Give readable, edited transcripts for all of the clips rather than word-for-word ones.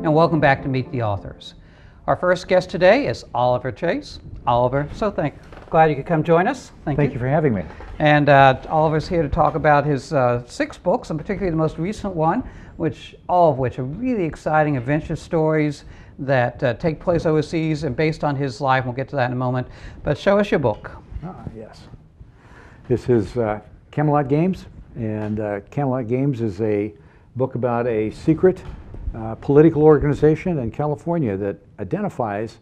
and welcome back to Meet the Authors. Our first guest today is Oliver Chase. Oliver, glad you could come join us. Thank you for having me. And Oliver's here to talk about his 6 books, and particularly the most recent one, all of which are really exciting adventure stories that take place overseas and based on his life. We'll get to that in a moment. But show us your book. Yes. This is Camelot Games, and Camelot Games is a book about a secret political organization in California that identifies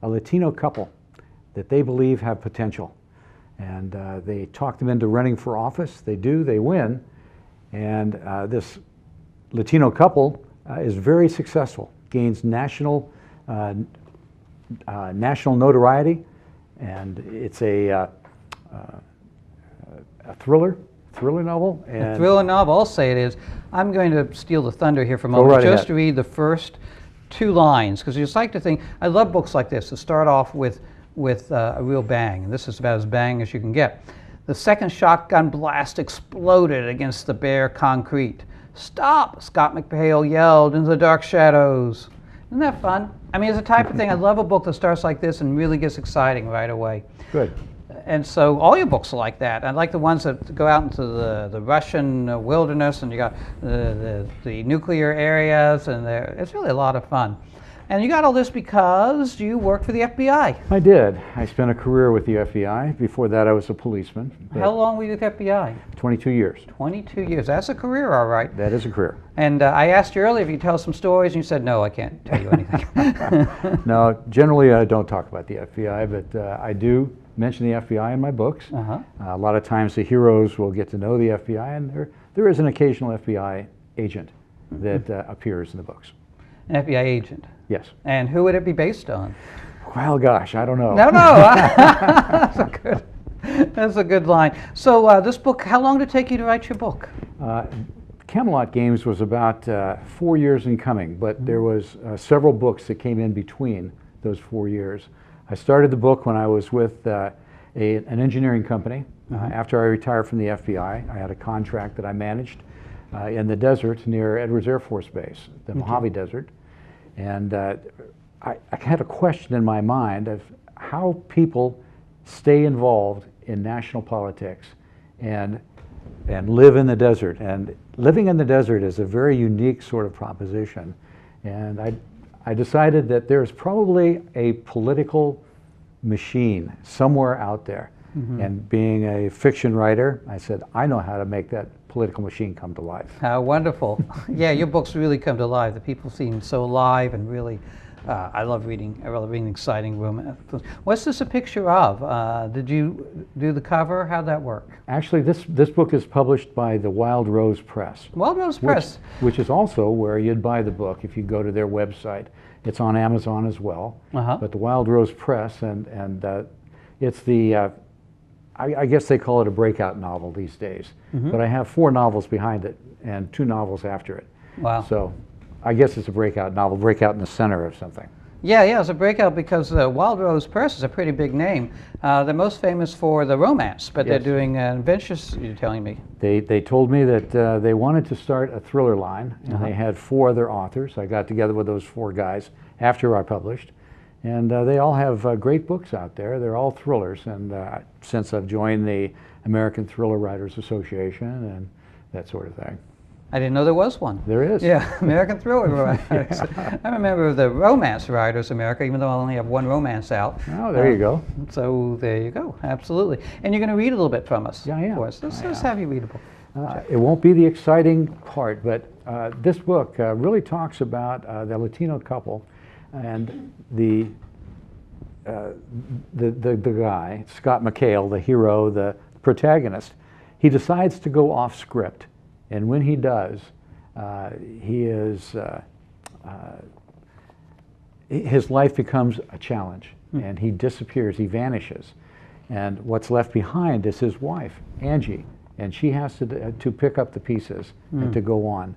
a Latino couple that they believe have potential. And they talk them into running for office. They do, they win. And this Latino couple is very successful, gains national notoriety, and it's a thriller novel. And a thriller novel, I'll say it is. I'm going to steal the thunder here for a moment, just to read the first 2 lines, because you just like to think, I love books like this that start off with a real bang, and this is about as bang as you can get. The second shotgun blast exploded against the bare concrete. "Stop!" Scott McHale yelled into the dark shadows. Isn't that fun? I mean, it's the type of thing, I love a book that starts like this and really gets exciting right away. Good. And so all your books are like that. I like the ones that go out into the Russian wilderness, and you got the nuclear areas, and it's really a lot of fun. And you got all this because you worked for the FBI. I did. I spent a career with the FBI. Before that, I was a policeman. How long were you with the FBI? 22 years. 22 years. That's a career, all right. That is a career. And I asked you earlier if you tell some stories, and you said, no, I can't tell you anything. No, generally I don't talk about the FBI, but I do mention the FBI in my books. A lot of times the heroes will get to know the FBI, and there is an occasional FBI agent that appears in the books. An FBI agent? Yes. And who would it be based on? Well, gosh, I don't know. No. That's a good line. So this book, how long did it take you to write your book? Camelot Games was about 4 years in coming, but there was several books that came in between those 4 years. I started the book when I was with an engineering company. After I retired from the FBI, I had a contract that I managed in the desert near Edwards Air Force Base, the Mojave Desert. And I had a question in my mind of how people stay involved in national politics and live in the desert. And living in the desert is a very unique sort of proposition. And I decided that there's probably a political machine somewhere out there. And being a fiction writer, I said, I know how to make that political machine come to life. How wonderful. Yeah, your books really come to life. The people seem so alive and really, I love reading exciting romance. What's this a picture of? Did you do the cover? How'd that work? Actually, this book is published by the Wild Rose Press. Wild Rose Press. Which is also where you'd buy the book if you go to their website. It's on Amazon as well. But the Wild Rose Press, and it's the, I guess they call it a breakout novel these days. But I have 4 novels behind it and 2 novels after it. Wow. So I guess it's a breakout novel, breakout in the center of something. Yeah, it's a breakout because Wild Rose Press is a pretty big name. They're most famous for the romance, but they're doing adventures, you're telling me. They told me that they wanted to start a thriller line, and they had 4 other authors. I got together with those 4 guys after I published, and they all have great books out there. They're all thrillers, and since I've joined the American Thriller Writers Association and that sort of thing. I didn't know there was one. There is. Yeah, American Thriller Writers. I remember the Romance Writers America, even though I only have 1 romance out. Oh, there you go. So there you go, absolutely. And you're going to read a little bit from us. Yeah, I am. For us. Let's have you read a book. It won't be the exciting part, but this book really talks about the Latino couple and the guy, Scott McHale, the hero, the protagonist. He decides to go off script, and when he does, his life becomes a challenge, and he disappears, he vanishes. And what's left behind is his wife, Angie, and she has to pick up the pieces and to go on.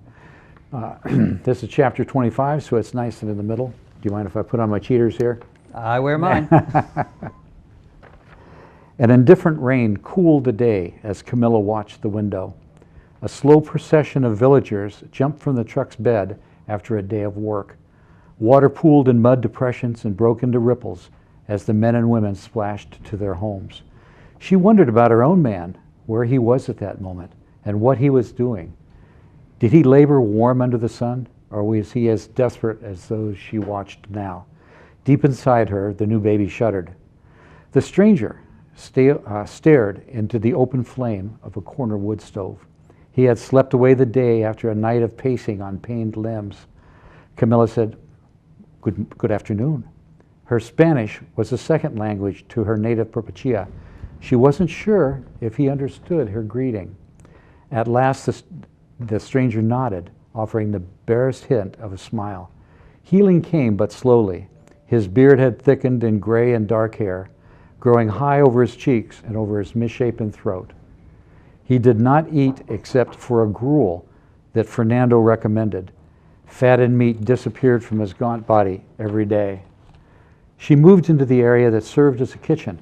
This is chapter 25, so it's nice and in the middle. Do you mind if I put on my cheaters here? I wear mine. An indifferent rain cooled the day as Camilla watched the window. A slow procession of villagers jumped from the truck's bed after a day of work. Water pooled in mud depressions and broke into ripples as the men and women splashed to their homes. She wondered about her own man, where he was at that moment, and what he was doing. Did he labor warm under the sun, or was he as desperate as those she watched now? Deep inside her, the new baby shuddered. The stranger stared into the open flame of a corner wood stove. He had slept away the day after a night of pacing on pained limbs. Camilla said, Good afternoon. Her Spanish was a second language to her native Perpetua. She wasn't sure if he understood her greeting. At last, the stranger nodded, offering the barest hint of a smile. Healing came, but slowly. His beard had thickened in gray and dark hair, growing high over his cheeks and over his misshapen throat. He did not eat except for a gruel that Fernando recommended. Fat and meat disappeared from his gaunt body every day. She moved into the area that served as a kitchen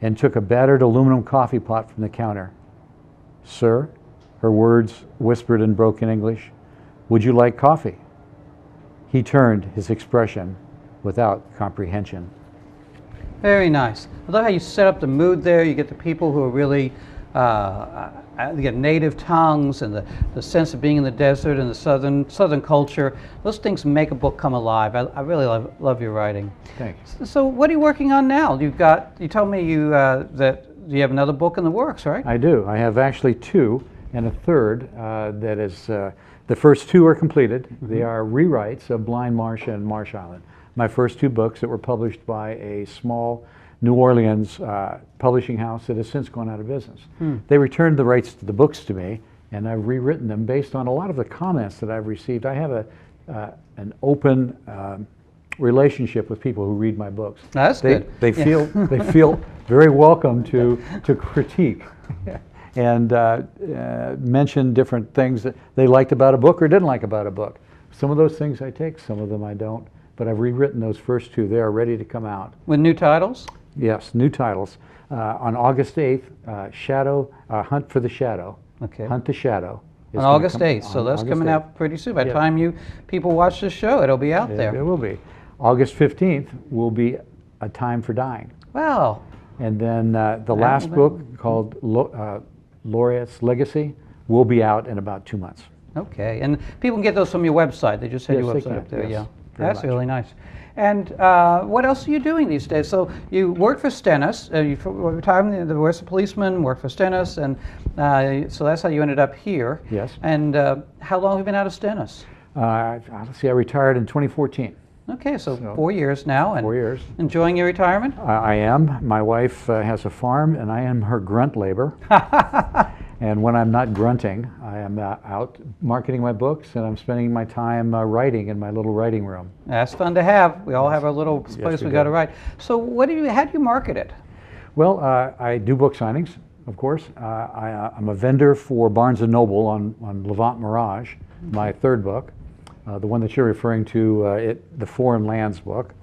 and took a battered aluminum coffee pot from the counter. Sir, her words whispered in broken English, would you like coffee? He turned, his expression without comprehension. Very nice. I love how you set up the mood there. You get the people who are really, you get native tongues and the sense of being in the desert and the southern culture. Those things make a book come alive. I really love your writing. Thanks. So what are you working on now? You told me that you have another book in the works, right? I do. I have actually two and a third that is, the first two are completed. Mm-hmm. They are rewrites of Blind Marcia and Marsh Island. My first two books that were published by a small New Orleans publishing house that has since gone out of business. They returned the rights to the books to me, and I've rewritten them based on a lot of the comments that I've received. I have an open relationship with people who read my books. That's good. They feel very welcome to critique and mention different things that they liked about a book or didn't like about a book. Some of those things I take, some of them I don't. But I've rewritten those first two. They are ready to come out. With new titles? Yes, new titles. On August 8th, Hunt for the Shadow. Okay. Hunt the Shadow. On August 8th, so that's coming out pretty soon. By the time people watch this show, it'll be out there. It will be. August 15th will be A Time for Dying. Wow. And then the last book called Laureate's Legacy will be out in about 2 months. Okay, and people can get those from your website. They just had your website up there, yeah. That's really nice. And what else are you doing these days? So you worked for Stennis, you retired, the worst policeman, worked for Stennis, and so that's how you ended up here. Yes. And how long have you been out of Stennis? Let's see, I retired in 2014. Okay, so 4 years now. And 4 years. Enjoying your retirement? I am. My wife has a farm, and I am her grunt labor. And when I'm not grunting, I am out marketing my books, and I'm spending my time writing in my little writing room. That's fun to have. We all have our little place we got to write. So how do you market it? Well, I do book signings, of course. I'm a vendor for Barnes & Noble on Levant Mirage, my third book, the one that you're referring to, the Foreign Lands book.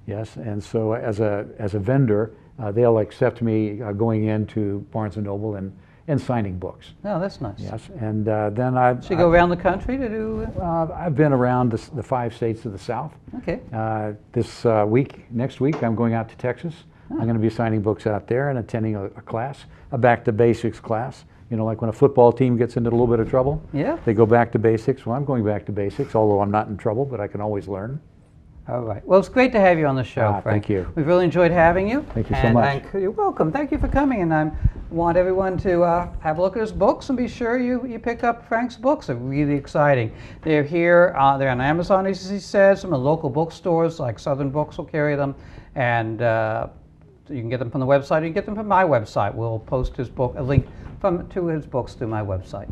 Yes, and so as a vendor, they'll accept me going into Barnes & Noble and signing books. Oh, that's nice. Yes, and then So you go around the country to do? I've been around the 5 states of the South. Okay. Next week, I'm going out to Texas. I'm going to be signing books out there and attending a class, a back to basics class. You know, like when a football team gets into a little bit of trouble, they go back to basics. Well, I'm going back to basics, although I'm not in trouble, but I can always learn. All right. Well, it's great to have you on the show, Frank. Thank you. We've really enjoyed having you. Thank you so much. You're welcome. Thank you for coming. And I want everyone to have a look at his books and be sure you pick up Frank's books. They're really exciting. They're here. They're on Amazon, as he says. Some of the local bookstores, like Southern Books, will carry them. And you can get them from the website. Or you can get them from my website. We'll post his book, a link to his books through my website.